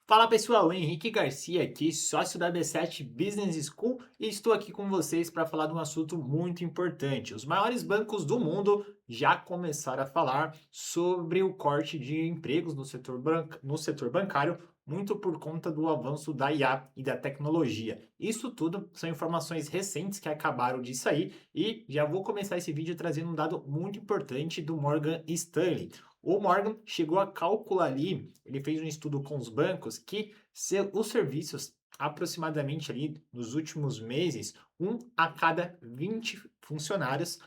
Fala pessoal, Henrique Garcia aqui, sócio da B7 Business School, e estou aqui com vocês para falar de um assunto muito importante. Os maiores bancos do mundo já começaram a falar sobre o corte de empregos no setor bancário, muito por conta do avanço da IA e da tecnologia. Isso tudo são informações recentes que acabaram de sair e já vou começar esse vídeo trazendo um dado muito importante do Morgan Stanley. O Morgan chegou a calcular ali, ele fez um estudo com os bancos que os serviços, aproximadamente ali nos últimos meses, um a cada 20 funcionários,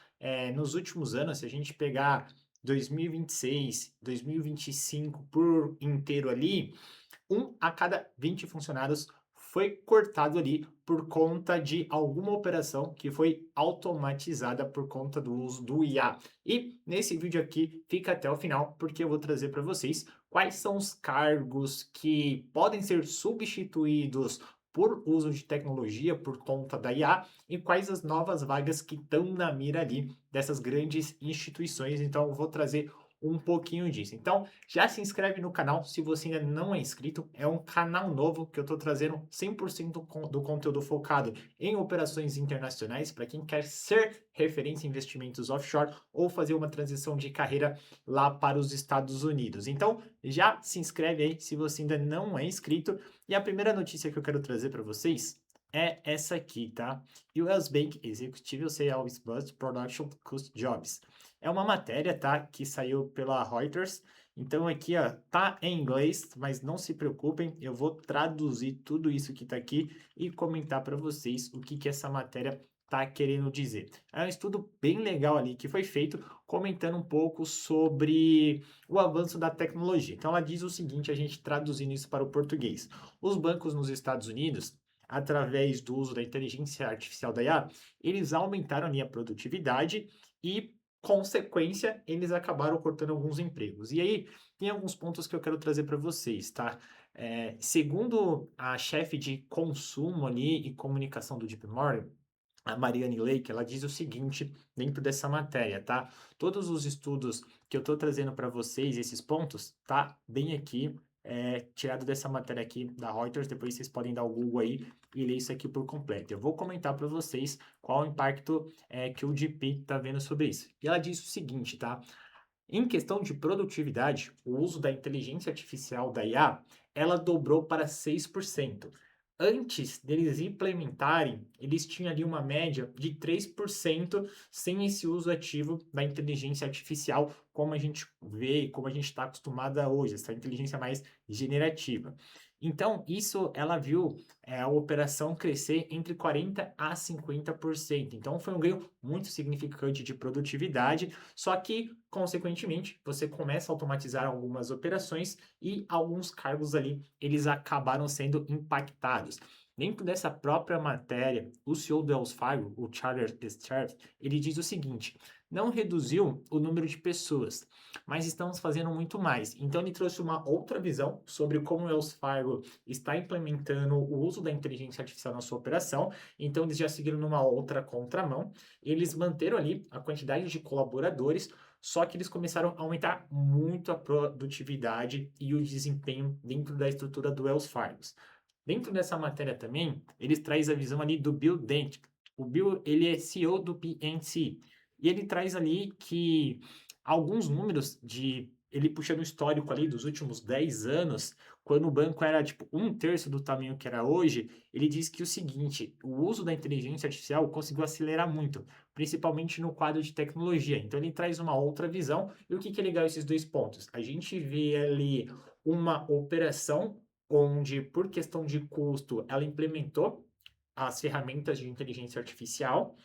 nos últimos anos, se a gente pegar 2026, 2025 por inteiro ali, um a cada 20 funcionários foi cortado ali por conta de alguma operação que foi automatizada por conta do uso do IA. E nesse vídeo aqui, fica até o final, porque eu vou trazer para vocês quais são os cargos que podem ser substituídos por uso de tecnologia por conta da IA e quais as novas vagas que estão na mira ali dessas grandes instituições. Então, eu vou trazer um pouquinho disso. Então, já se inscreve no canal se você ainda não é inscrito. É um canal novo que eu estou trazendo 100% do conteúdo focado em operações internacionais para quem quer ser referência em investimentos offshore ou fazer uma transição de carreira lá para os Estados Unidos. Então, já se inscreve aí se você ainda não é inscrito. E a primeira notícia que eu quero trazer para vocês é essa aqui, tá? US Bank Executive Sales Bust Production Cost Jobs. É uma matéria, tá? Que saiu pela Reuters. Então aqui, ó, tá em inglês, mas não se preocupem, eu vou traduzir tudo isso que tá aqui e comentar para vocês o que que essa matéria tá querendo dizer. É um estudo bem legal ali que foi feito comentando um pouco sobre o avanço da tecnologia. Então ela diz o seguinte, a gente traduzindo isso para o português. Os bancos nos Estados Unidos, através do uso da inteligência artificial da IA, eles aumentaram ali a produtividade e consequência, eles acabaram cortando alguns empregos. E aí, tem alguns pontos que eu quero trazer para vocês, tá? Segundo a chefe de consumo ali e comunicação do Deep Morgan, a Marianne Lake, ela diz o seguinte dentro dessa matéria, tá? Todos os estudos que eu estou trazendo para vocês, esses pontos, tá bem aqui, tirado dessa matéria aqui da Reuters, depois vocês podem dar o Google aí e ler isso aqui por completo. Eu vou comentar para vocês qual o impacto que o GP está vendo sobre isso. E ela diz o seguinte, tá? Em questão de produtividade, o uso da inteligência artificial da IA, ela dobrou para 6%. Antes deles implementarem, eles tinham ali uma média de 3% sem esse uso ativo da inteligência artificial, como a gente vê, como a gente está acostumada hoje, essa inteligência mais generativa. Então, isso ela viu a operação crescer entre 40% a 50%. Então, foi um ganho muito significante de produtividade, só que, consequentemente, você começa a automatizar algumas operações e alguns cargos ali, eles acabaram sendo impactados. Dentro dessa própria matéria, o CEO do Wells Fargo, o Charles Sterff, ele diz o seguinte: não reduziu o número de pessoas, mas estamos fazendo muito mais. Então ele trouxe uma outra visão sobre como o Wells Fargo está implementando o uso da inteligência artificial na sua operação. Então eles já seguiram numa outra contramão. Eles manteram ali a quantidade de colaboradores, só que eles começaram a aumentar muito a produtividade e o desempenho dentro da estrutura do Wells Fargo. Dentro dessa matéria também, eles trazem a visão ali do Bill Dent. O Bill, ele é CEO do PNC. E ele traz ali que alguns números de ele puxando o histórico ali dos últimos 10 anos, quando o banco era tipo um terço do tamanho que era hoje, ele diz que o seguinte, o uso da inteligência artificial conseguiu acelerar muito, principalmente no quadro de tecnologia. Então ele traz uma outra visão. E o que que é legal esses dois pontos? A gente vê ali uma operação onde, por questão de custo, ela implementou as ferramentas de inteligência artificial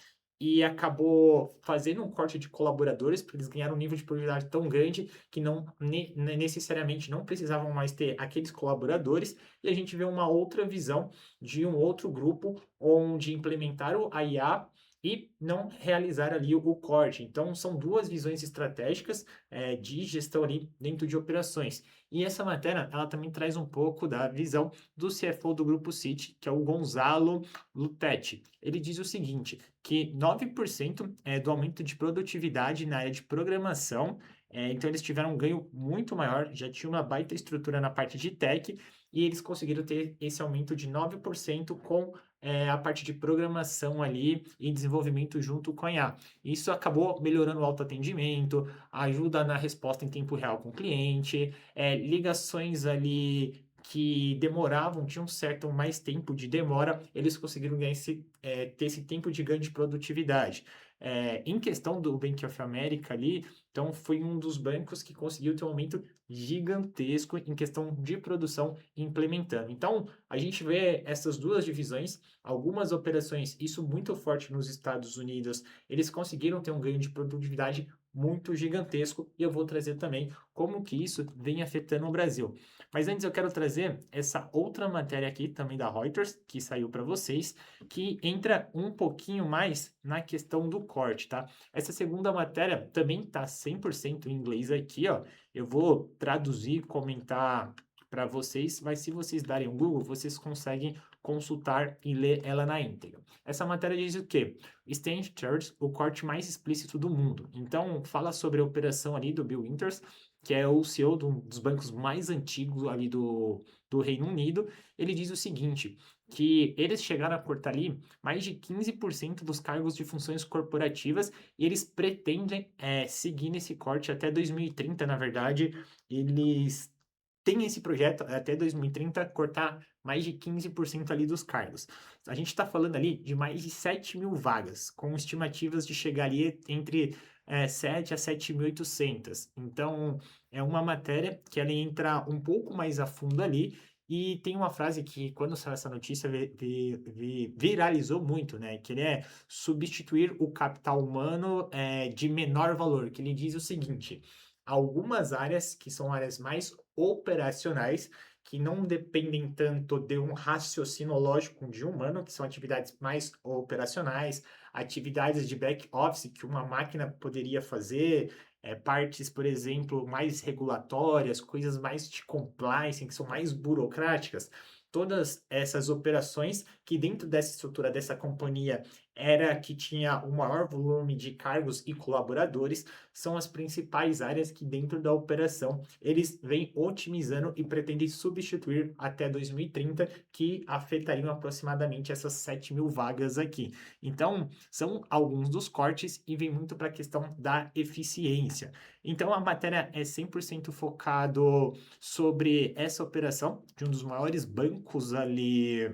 e acabou fazendo um corte de colaboradores, porque eles ganharam um nível de produtividade tão grande que não necessariamente não precisavam mais ter aqueles colaboradores, e a gente vê uma outra visão de um outro grupo onde implementaram a IA e não realizar ali o corte. Então, são duas visões estratégicas de gestão ali dentro de operações. E essa matéria, ela também traz um pouco da visão do CFO do Grupo Citi, que é o Gonzalo Lutetti. Ele diz o seguinte, que 9% do aumento de produtividade na área de programação Então eles tiveram um ganho muito maior, já tinha uma baita estrutura na parte de tech, e eles conseguiram ter esse aumento de 9% com a parte de programação ali e desenvolvimento junto com a IA. Isso acabou melhorando o autoatendimento, ajuda na resposta em tempo real com o cliente, ligações ali que demoravam, tinham um certo mais tempo de demora, eles conseguiram ter esse tempo de ganho de produtividade. Em questão do Bank of America ali, então foi um dos bancos que conseguiu ter um aumento gigantesco em questão de produção implementando. Então, a gente vê essas duas divisões, algumas operações, isso muito forte nos Estados Unidos, eles conseguiram ter um ganho de produtividade muito gigantesco e eu vou trazer também como que isso vem afetando o Brasil. Mas antes eu quero trazer essa outra matéria aqui também da Reuters, que saiu para vocês, que entra um pouquinho mais na questão do corte, tá? Essa segunda matéria também tá 100% em inglês aqui, ó. Eu vou traduzir, comentar para vocês, mas se vocês darem um Google, vocês conseguem consultar e ler ela na íntegra. Essa matéria diz o quê? Standard Chartered, o corte mais explícito do mundo. Então, fala sobre a operação ali do Bill Winters, que é o CEO dos bancos mais antigos ali do Reino Unido. Ele diz o seguinte, que eles chegaram a cortar ali mais de 15% dos cargos de funções corporativas e eles pretendem seguir nesse corte até 2030, na verdade, eles têm esse projeto até 2030 cortar mais de 15% ali dos cargos. A gente está falando ali de mais de 7 mil vagas, com estimativas de chegar ali entre 7 a 7.800. Então, é uma matéria que ela entra um pouco mais a fundo ali e tem uma frase que, quando saiu essa notícia, viralizou muito, né? Que ele é substituir o capital humano de menor valor, que ele diz o seguinte: algumas áreas que são áreas mais operacionais, que não dependem tanto de um raciocínio lógico de humano, que são atividades mais operacionais, atividades de back office que uma máquina poderia fazer, partes, por exemplo, mais regulatórias, coisas mais de compliance, que são mais burocráticas. Todas essas operações que dentro dessa estrutura dessa companhia era que tinha o maior volume de cargos e colaboradores, são as principais áreas que dentro da operação eles vêm otimizando e pretendem substituir até 2030, que afetariam aproximadamente essas 7 mil vagas aqui. Então, são alguns dos cortes e vem muito para a questão da eficiência. Então, a matéria é 100% focado sobre essa operação de um dos maiores bancos ali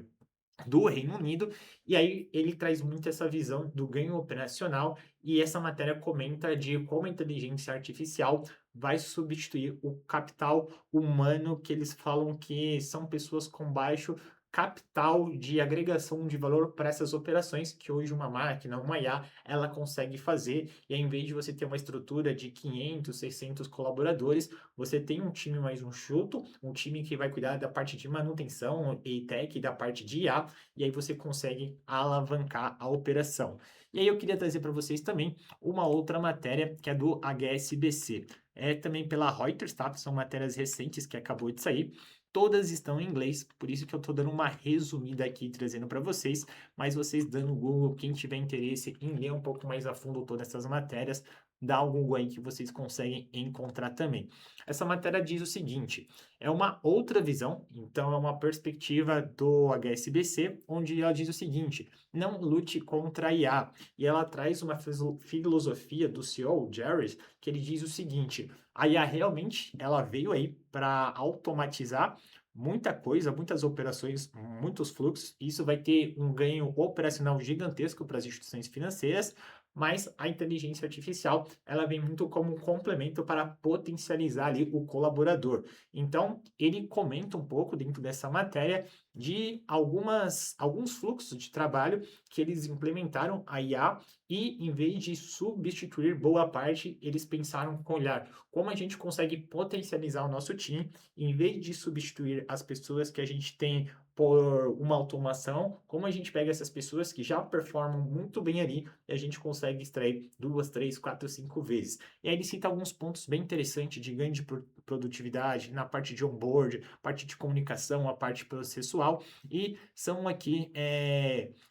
do Reino Unido, e aí ele traz muito essa visão do ganho operacional, e essa matéria comenta de como a inteligência artificial vai substituir o capital humano, que eles falam que são pessoas com baixo capital de agregação de valor para essas operações que hoje uma máquina, uma IA, ela consegue fazer, e ao invés de você ter uma estrutura de 500, 600 colaboradores, você tem um time mais enxuto, um time que vai cuidar da parte de manutenção e tech, da parte de IA, e aí você consegue alavancar a operação. E aí eu queria trazer para vocês também uma outra matéria que é do HSBC. É também pela Reuters, tá? São matérias recentes que acabou de sair. Todas estão em inglês, por isso que eu estou dando uma resumida aqui, trazendo para vocês, mas vocês dando o Google, quem tiver interesse em ler um pouco mais a fundo todas essas matérias, dá um Google aí que vocês conseguem encontrar também. Essa matéria diz o seguinte, é uma outra visão, então é uma perspectiva do HSBC, onde ela diz o seguinte, não lute contra a IA, e ela traz uma filosofia do CEO, Jared, que ele diz o seguinte, a IA realmente ela veio aí para automatizar muita coisa, muitas operações, muitos fluxos. Isso vai ter um ganho operacional gigantesco para as instituições financeiras, mas a inteligência artificial ela vem muito como um complemento para potencializar ali o colaborador. Então, ele comenta um pouco dentro dessa matéria de alguns fluxos de trabalho que eles implementaram a IA e, em vez de substituir boa parte, eles pensaram com olhar como a gente consegue potencializar o nosso time, em vez de substituir as pessoas que a gente tem por uma automação, como a gente pega essas pessoas que já performam muito bem ali e a gente consegue extrair 2, 3, 4, 5 vezes. E aí ele cita alguns pontos bem interessantes de ganho de produtividade, na parte de onboard, parte de comunicação, a parte processual, e são aqui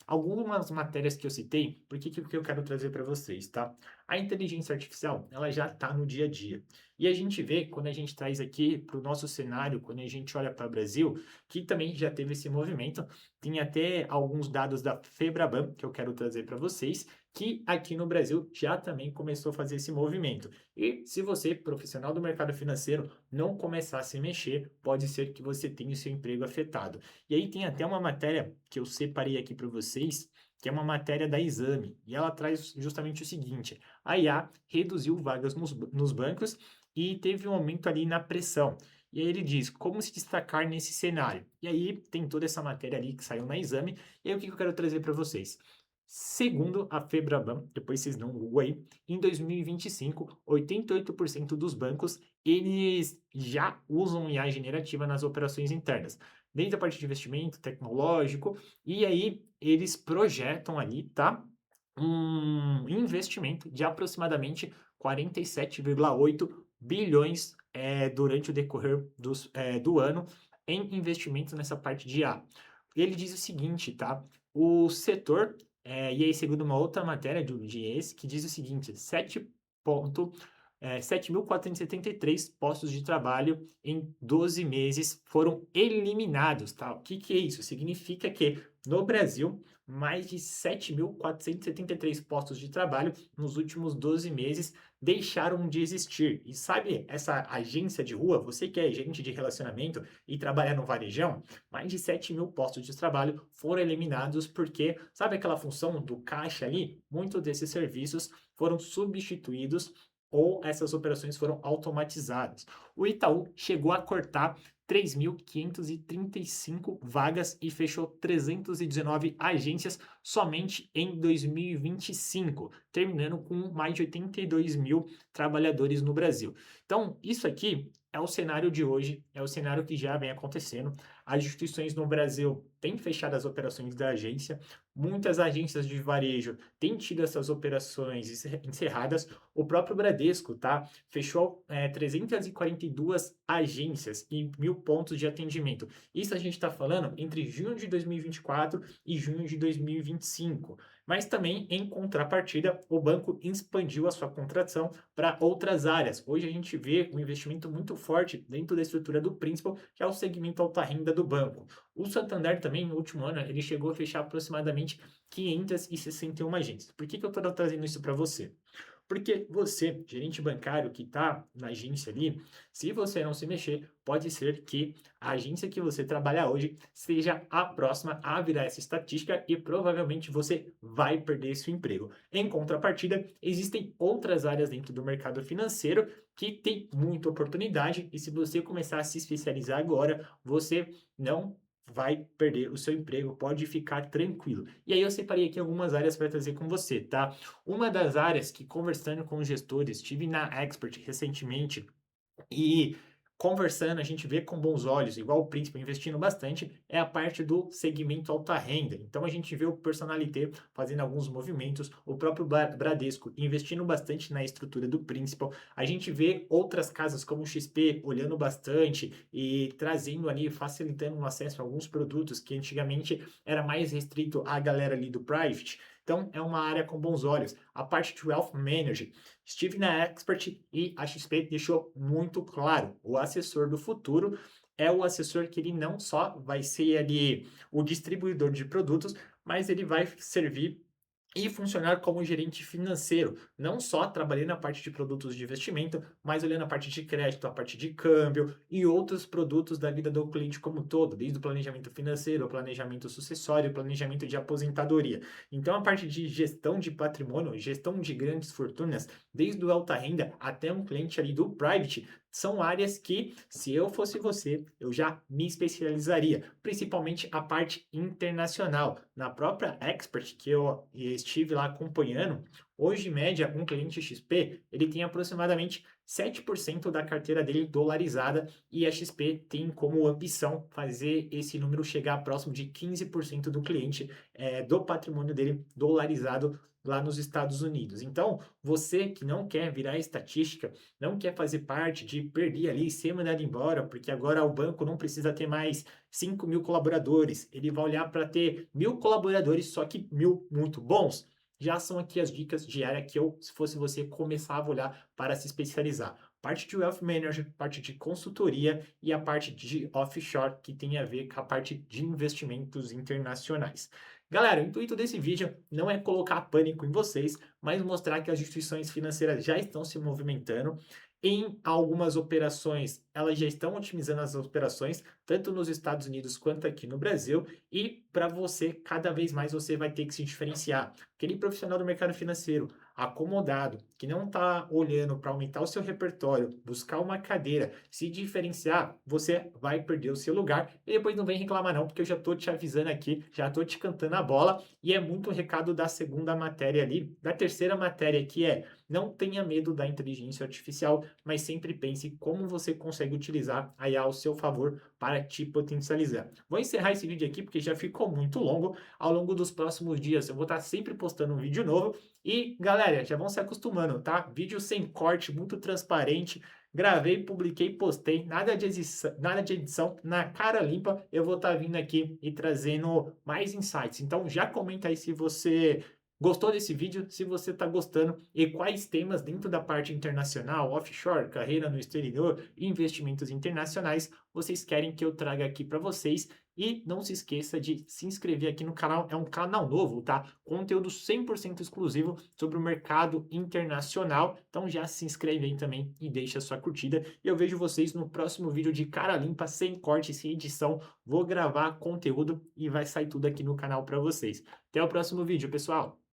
algumas matérias que eu citei, porque que eu quero trazer para vocês, tá? A inteligência artificial, ela já está no dia a dia. E a gente vê, quando a gente traz aqui para o nosso cenário, quando a gente olha para o Brasil, que também já teve esse movimento, tem até alguns dados da Febraban que eu quero trazer para vocês, que aqui no Brasil já também começou a fazer esse movimento. E se você, profissional do mercado financeiro, não começar a se mexer, pode ser que você tenha o seu emprego afetado. E aí tem até uma matéria que eu separei aqui para vocês, que é uma matéria da Exame, e ela traz justamente o seguinte: a IA reduziu vagas nos bancos e teve um aumento ali na pressão. E aí ele diz como se destacar nesse cenário. E aí tem toda essa matéria ali que saiu na Exame. E aí o que eu quero trazer para vocês? Segundo a Febraban, depois vocês dão um Google aí, em 2025, 88% dos bancos eles já usam IA generativa nas operações internas, desde a parte de investimento tecnológico, e aí eles projetam ali, tá? Um investimento de aproximadamente 47,8 bilhões durante o decorrer do ano em investimento nessa parte de IA. Ele diz o seguinte, tá? O setor, e aí segundo uma outra matéria do DIES, que diz o seguinte, 7.473 postos de trabalho em 12 meses foram eliminados, tá? O que que é isso? Significa que no Brasil, mais de 7.473 postos de trabalho nos últimos 12 meses deixaram de existir. E sabe essa agência de rua, você que é gerente de relacionamento e trabalha no varejão, mais de 7.000 postos de trabalho foram eliminados porque, sabe aquela função do caixa ali? Muitos desses serviços foram substituídos ou essas operações foram automatizadas. O Itaú chegou a cortar 3.535 vagas e fechou 319 agências somente em 2025, terminando com mais de 82 mil trabalhadores no Brasil. Então, isso aqui é o cenário de hoje, é o cenário que já vem acontecendo. As instituições no Brasil têm fechado as operações da agência, muitas agências de varejo têm tido essas operações encerradas. O próprio Bradesco, tá? Fechou 342 agências e 1.000 pontos de atendimento. Isso a gente está falando entre junho de 2024 e junho de 2025. Mas também, em contrapartida, o banco expandiu a sua contratação para outras áreas. Hoje a gente vê um investimento muito forte dentro da estrutura do Principal, que é o segmento alta renda do banco. O Santander também, no último ano, ele chegou a fechar aproximadamente 561 agências. Por que eu estou trazendo isso para você? Porque você, gerente bancário que está na agência ali, se você não se mexer, pode ser que a agência que você trabalha hoje seja a próxima a virar essa estatística e provavelmente você vai perder seu emprego. Em contrapartida, existem outras áreas dentro do mercado financeiro que tem muita oportunidade e se você começar a se especializar agora, você não vai perder o seu emprego, pode ficar tranquilo. E aí eu separei aqui algumas áreas para trazer com você, tá? Uma das áreas que, conversando com os gestores, estive na Expert recentemente e conversando, a gente vê com bons olhos, igual o Príncipe investindo bastante, é a parte do segmento alta renda. Então a gente vê o Personalité fazendo alguns movimentos, o próprio Bradesco investindo bastante na estrutura do Principal. A gente vê outras casas como o XP olhando bastante e trazendo ali, facilitando o acesso a alguns produtos que antigamente era mais restrito à galera ali do private. Então, é uma área com bons olhos. A parte de Wealth Manager, estive na Expert e a XP deixou muito claro, o assessor do futuro é o assessor que ele não só vai ser ali o distribuidor de produtos, mas ele vai servir e funcionar como gerente financeiro, não só trabalhando na parte de produtos de investimento, mas olhando a parte de crédito, a parte de câmbio e outros produtos da vida do cliente como um todo, desde o planejamento financeiro, o planejamento sucessório, o planejamento de aposentadoria. Então, a parte de gestão de patrimônio, gestão de grandes fortunas, desde o alta renda até um cliente ali do private, são áreas que, se eu fosse você, eu já me especializaria, principalmente a parte internacional. Na própria Expert, que eu estive lá acompanhando, Hoje, em média, um cliente XP, ele tem aproximadamente 7% da carteira dele dolarizada e a XP tem como ambição fazer esse número chegar próximo de 15% do cliente do patrimônio dele dolarizado lá nos Estados Unidos. Então, você que não quer virar estatística, não quer fazer parte de perder ali, ser mandado embora, porque agora o banco não precisa ter mais 5 mil colaboradores, ele vai olhar para ter 1.000 colaboradores, só que 1.000 muito bons. Já são aqui as dicas diárias que eu, se fosse você, começava a olhar para se especializar. Parte de Wealth Manager, parte de consultoria e a parte de offshore, que tem a ver com a parte de investimentos internacionais. Galera, o intuito desse vídeo não é colocar pânico em vocês, mas mostrar que as instituições financeiras já estão se movimentando. Em algumas operações, elas já estão otimizando as operações, tanto nos Estados Unidos quanto aqui no Brasil. E para você, cada vez mais você vai ter que se diferenciar. Aquele profissional do mercado financeiro acomodado, que não está olhando para aumentar o seu repertório, buscar uma cadeira, se diferenciar, você vai perder o seu lugar. E depois não vem reclamar não, porque eu já estou te avisando aqui, já estou te cantando a bola. E é muito recado da segunda matéria ali, da terceira matéria, que é: não tenha medo da inteligência artificial, mas sempre pense como você consegue utilizar a IA ao seu favor para te potencializar. Vou encerrar esse vídeo aqui porque já ficou muito longo. Ao longo dos próximos dias eu vou estar sempre postando um vídeo novo. E galera, já vão se acostumando, tá? Vídeo sem corte, muito transparente. Gravei, publiquei, postei, nada de edição, na cara limpa. Eu vou estar vindo aqui e trazendo mais insights. Então já comenta aí se você gostou desse vídeo, se você está gostando e quais temas dentro da parte internacional, offshore, carreira no exterior, investimentos internacionais, vocês querem que eu traga aqui para vocês. E não se esqueça de se inscrever aqui no canal, é um canal novo, tá? Conteúdo 100% exclusivo sobre o mercado internacional. Então já se inscreve aí também e deixa a sua curtida. E eu vejo vocês no próximo vídeo de cara limpa, sem corte, sem edição. Vou gravar conteúdo e vai sair tudo aqui no canal para vocês. Até o próximo vídeo, pessoal!